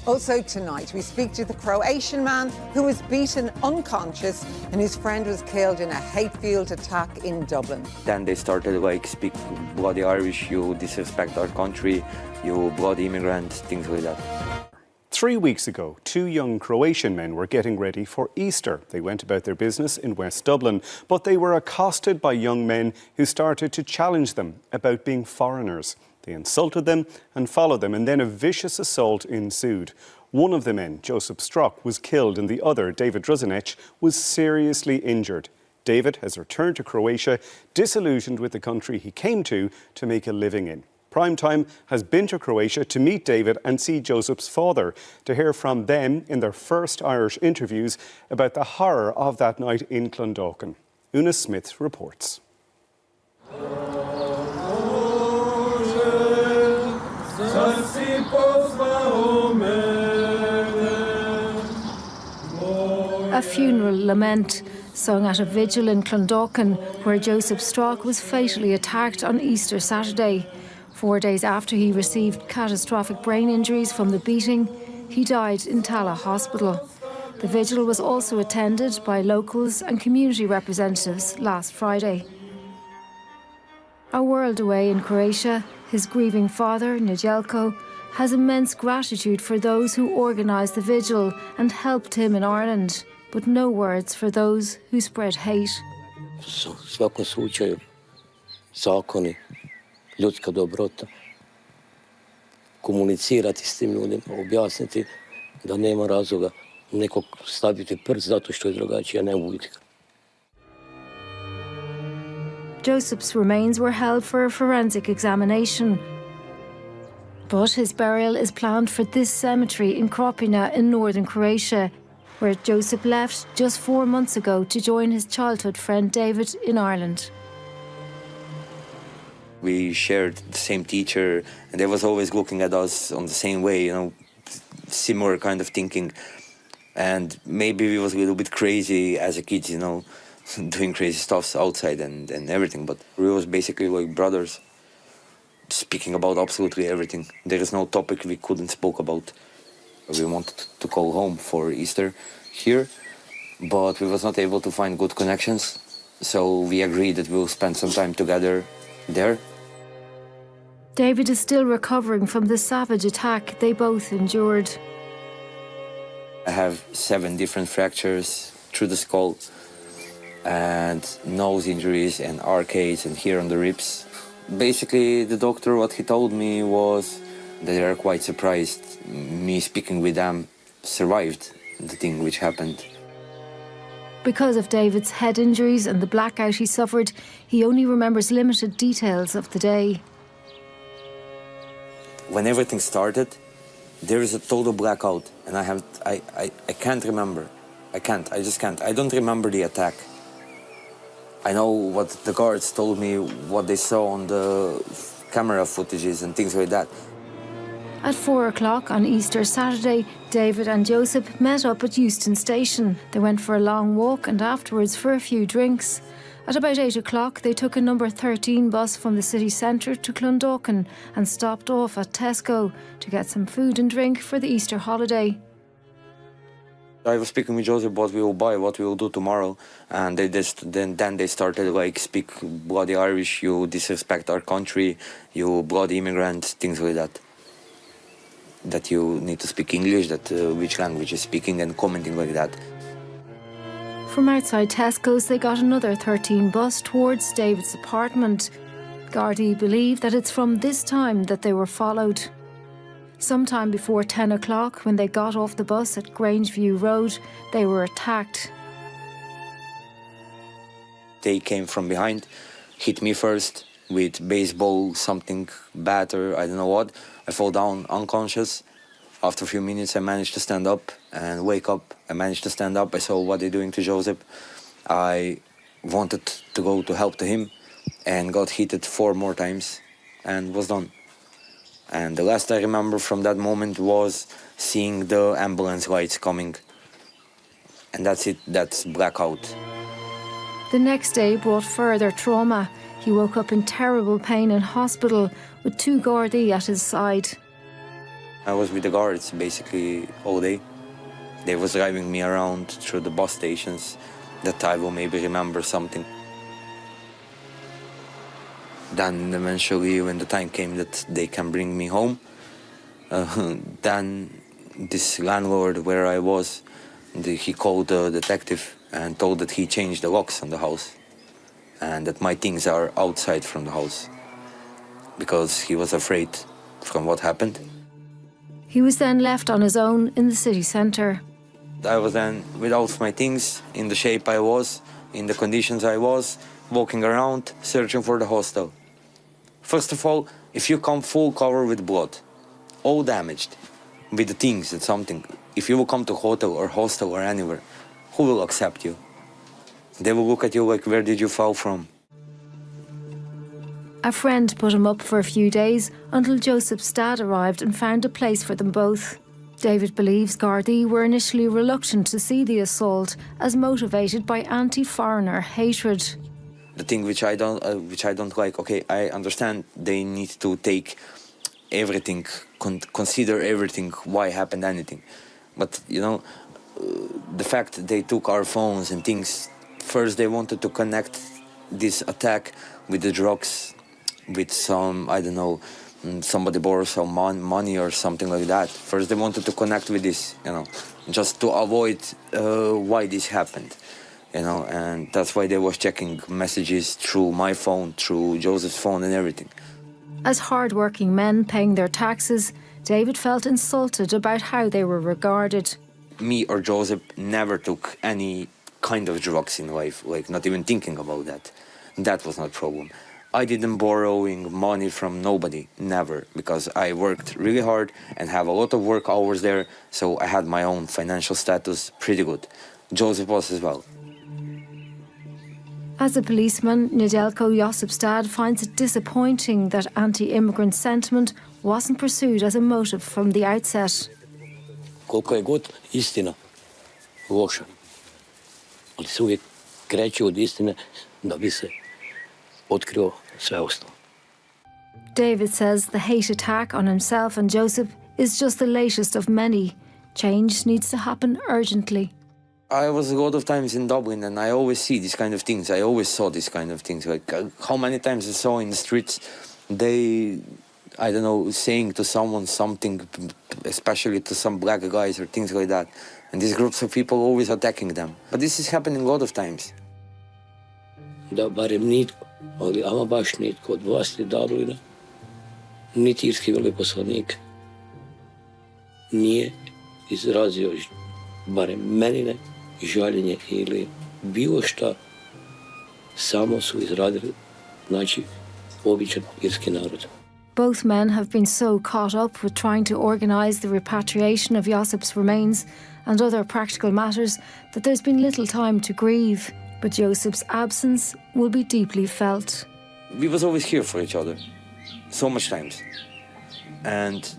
Also tonight, we speak to the Croatian man who was beaten unconscious and whose friend was killed in a hate-fueled attack in Dublin. Then they started speak bloody Irish, you disrespect our country, you bloody immigrant, things like that. 3 weeks ago, 2 young Croatian men were getting ready for Easter. They went about their business in West Dublin, but they were accosted by young men who started to challenge them about being foreigners. They insulted them and followed them, and then a vicious assault ensued. One of the men, Josip Strok, was killed and the other, David Druzinec, was seriously injured. David has returned to Croatia, disillusioned with the country he came to make a living in. Primetime has been to Croatia to meet David and see Josip's father, to hear from them in their first Irish interviews about the horror of that night in Clondalkin. Una Smith reports. A funeral lament sung at a vigil in Clondalkin, where Josip Strok was fatally attacked on Easter Saturday. 4 days after he received catastrophic brain injuries from the beating, he died in Tala Hospital. The vigil was also attended by locals and community representatives last Friday. A world away in Croatia, his grieving father, Nedeljko, has immense gratitude for those who organised the vigil and helped him in Ireland, but no words for those who spread hate. U svakom slučaju, zakoni, ljudska dobrota, komunicirati s tim ljudima, objasniti da nema razloga nekog staviti prst zato što je drugačije, ne ubiti ga. Josip's remains were held for a forensic examination, but his burial is planned for this cemetery in Kropina in northern Croatia, where Josip left just 4 months ago to join his childhood friend David in Ireland. We shared the same teacher, and they was always looking at us on the same way, similar kind of thinking. And maybe we was a little bit crazy as a kid, doing crazy stuff outside and everything, but we was basically like brothers, speaking about absolutely everything. There is no topic we couldn't spoke about. We wanted to go home for Easter here, but we was not able to find good connections, so we agreed that we'll spend some time together there. David is still recovering from the savage attack they both endured. I have 7 different fractures through the skull and nose injuries and arcades and here on the ribs. Basically, the doctor, what he told me was that they are quite surprised me speaking with them survived the thing which happened. Because of David's head injuries and the blackout he suffered, he only remembers limited details of the day. When everything started, there is a total blackout, and I can't remember. I just can't. I don't remember the attack. I know what the guards told me, what they saw on the camera footages and things like that. At 4 o'clock on Easter Saturday, David and Josip met up at Euston Station. They went for a long walk and afterwards for a few drinks. At about 8 o'clock, they took a number 13 bus from the city centre to Clondalkin and stopped off at Tesco to get some food and drink for the Easter holiday. I was speaking with Joseph what we will buy, what we will do tomorrow, and then they started speak bloody Irish, you disrespect our country, you bloody immigrant, things like that. That you need to speak English, that which language is speaking and commenting like that. From outside Tesco's, they got another 13 bus towards David's apartment. Gardaí believe that it's from this time that they were followed. Sometime before 10 o'clock, when they got off the bus at Grangeview Road, they were attacked. They came from behind, hit me first with baseball, something batter, I don't know what. I fall down unconscious. After a few minutes, I managed to stand up and wake up. I managed to stand up. I saw what they're doing to Josip. I wanted to go to help to him and got hit 4 more times and was done. And the last I remember from that moment was seeing the ambulance lights coming. And that's it, that's blackout. The next day brought further trauma. He woke up in terrible pain in hospital with 2 Gardaí at his side. I was with the guards basically all day. They was driving me around through the bus stations that I will maybe remember something. Then eventually, when the time came that they can bring me home, then this landlord where I was, he called the detective and told that he changed the locks on the house and that my things are outside from the house because he was afraid from what happened. He was then left on his own in the city centre. I was then without my things, in the shape I was, in the conditions I was, walking around, searching for the hostel. First of all, if you come full cover with blood, all damaged, with the things and something, if you will come to hotel or hostel or anywhere, who will accept you? They will look at you like, where did you fall from? A friend put him up for a few days until Josip's dad arrived and found a place for them both. David believes Gardaí were initially reluctant to see the assault as motivated by anti-foreigner hatred. The thing which I don't like, okay, I understand they need to take everything, consider everything, why happened anything. But, you know, the fact that they took our phones and things, first they wanted to connect this attack with the drugs, with some, I don't know, somebody borrowed some money or something like that. First they wanted to connect with this, you know, just to avoid why this happened. You know, and that's why they was checking messages through my phone, through Joseph's phone and everything. As hard-working men paying their taxes, David felt insulted about how they were regarded. Me or Joseph never took any kind of drugs in life, like not even thinking about that. That was not a problem. I didn't borrowing money from nobody, never, because I worked really hard and have a lot of work hours there, so I had my own financial status pretty good. Joseph was as well. As a policeman, Nedelko Josip's dad finds it disappointing that anti-immigrant sentiment wasn't pursued as a motive from the outset. Koliko je god istina loša, ali se uvijek kreće od istine da bi se otkrio sve ostalo. David says the hate attack on himself and Josip is just the latest of many. Change needs to happen urgently. I was a lot of times in Dublin and I always see these kind of things. I always saw these kind of things. Like how many times I saw in the streets, they, I don't know, saying to someone something, especially to some black guys or things like that. And these groups of people always attacking them. But this is happening a lot of times. Da barem nitko, ali ama baš nitko od vlasti Dublina, niti irski veleposlanik nije izrazio barem menine žaljenje ili bilo šta, samo su izradili, znači, običan irski narod. Both men have been so caught up with trying to organise the repatriation of Josip's remains and other practical matters that there's been little time to grieve. But Josip's absence will be deeply felt. We was always here for each other, so much times. And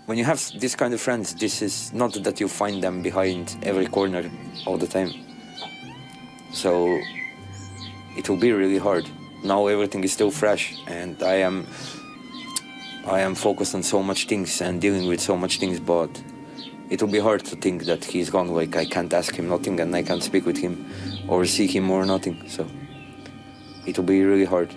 when you have this kind of friends, this is not that you find them behind every corner all the time. So it will be really hard. Now everything is still fresh and I am focused on so much things and dealing with so much things, but it will be hard to think that he's gone, like I can't ask him nothing and I can't speak with him or see him or nothing. So it will be really hard.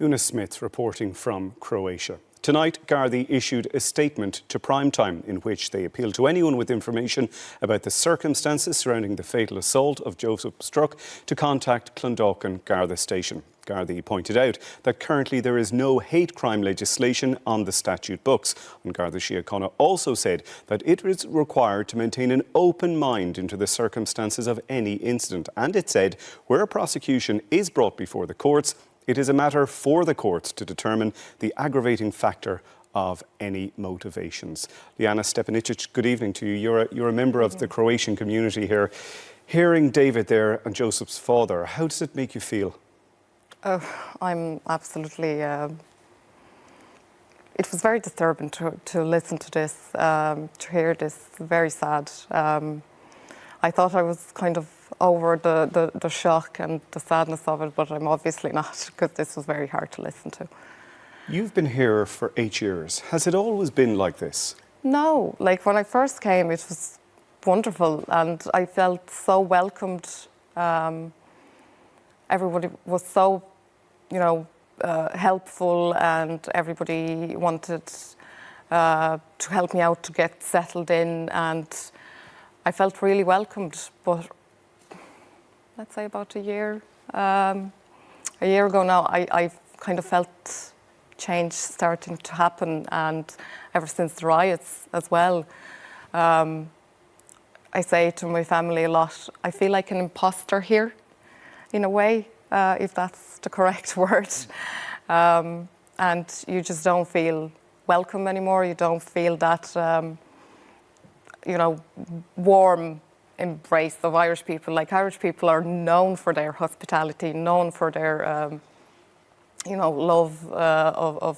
Una Smith reporting from Croatia. Tonight, Gardaí issued a statement to Primetime in which they appeal to anyone with information about the circumstances surrounding the fatal assault of Josip Strok to contact Clondalkin Garda Station. Gardaí pointed out that currently there is no hate crime legislation on the statute books. And Garda Síochána also said that it is required to maintain an open mind into the circumstances of any incident. And it said where a prosecution is brought before the courts, it is a matter for the courts to determine the aggravating factor of any motivations. Liana Stepanicic, good evening to you. You're a member of the Croatian community here. Hearing David there and Josip's father, how does it make you feel? I'm absolutely... it was very disturbing to listen to this, to hear this. Very sad. I thought I was kind of over the shock and the sadness of it, but I'm obviously not, because this was very hard to listen to. You've been here for 8 years. Has it always been like this? No, like when I first came, it was wonderful and I felt so welcomed. Everybody was so, helpful, and everybody wanted to help me out to get settled in, and I felt really welcomed. But let's say about a year ago now, I kind of felt change starting to happen, and ever since the riots as well. I say to my family a lot, I feel like an imposter here, in a way, if that's the correct word. And you just don't feel welcome anymore. You don't feel that, warm embrace of Irish people. Like, Irish people are known for their hospitality, known for their, love of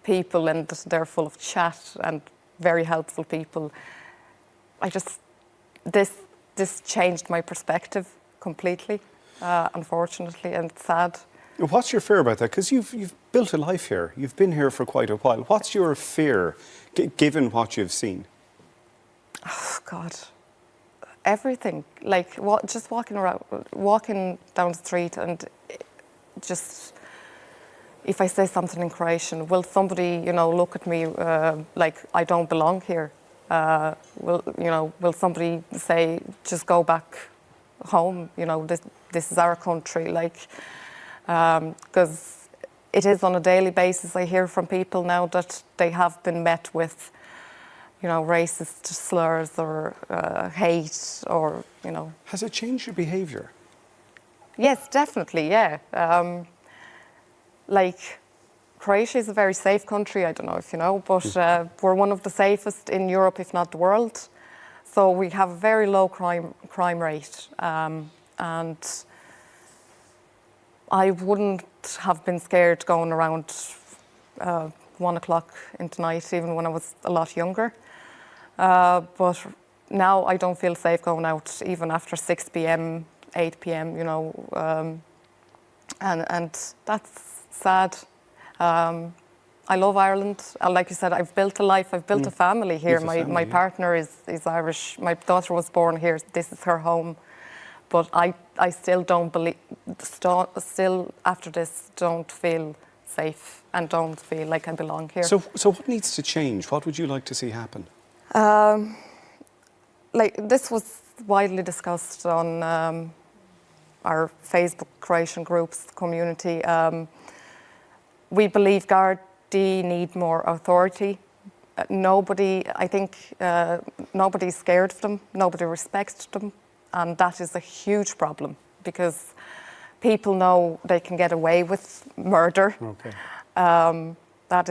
people, and they're full of chat and very helpful people. This changed my perspective completely, unfortunately, and it's sad. What's your fear about that? Because you've built a life here. You've been here for quite a while. What's your fear, given what you've seen? Oh, God. Everything. Like, just walking down the street, and just, if I say something in Croatian, will somebody, look at me like I don't belong here? Will somebody say, just go back home? This is our country. Like, because it is on a daily basis. I hear from people now that they have been met with, racist slurs or hate, or, Has it changed your behaviour? Yes, definitely, yeah. Croatia is a very safe country, I don't know if you know, but we're one of the safest in Europe, if not the world. So we have a very low crime rate. And I wouldn't have been scared going around 1 o'clock in the night, even when I was a lot younger. But now I don't feel safe going out, even after 6 p.m., 8 p.m., and that's sad. I love Ireland. Like you said, I've built a life, I've built a family here. My partner is Irish. My daughter was born here. This is her home. But I still don't believe, still after this, don't feel safe and don't feel like I belong here. So what needs to change? What would you like to see happen? This was widely discussed on our Facebook Croatian groups community. We believe Gardaí need more authority. Nobody's scared of them. Nobody respects them, and that is a huge problem because people know they can get away with murder. Okay. That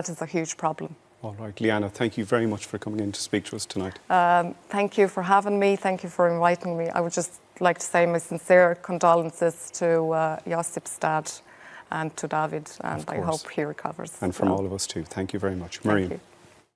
is a huge problem. All right, Liana, thank you very much for coming in to speak to us tonight. Thank you for having me. Thank you for inviting me. I would just like to say my sincere condolences to Josip's dad and to David, and I hope he recovers. And from all of us too. Thank you very much. Miriam. Thank you.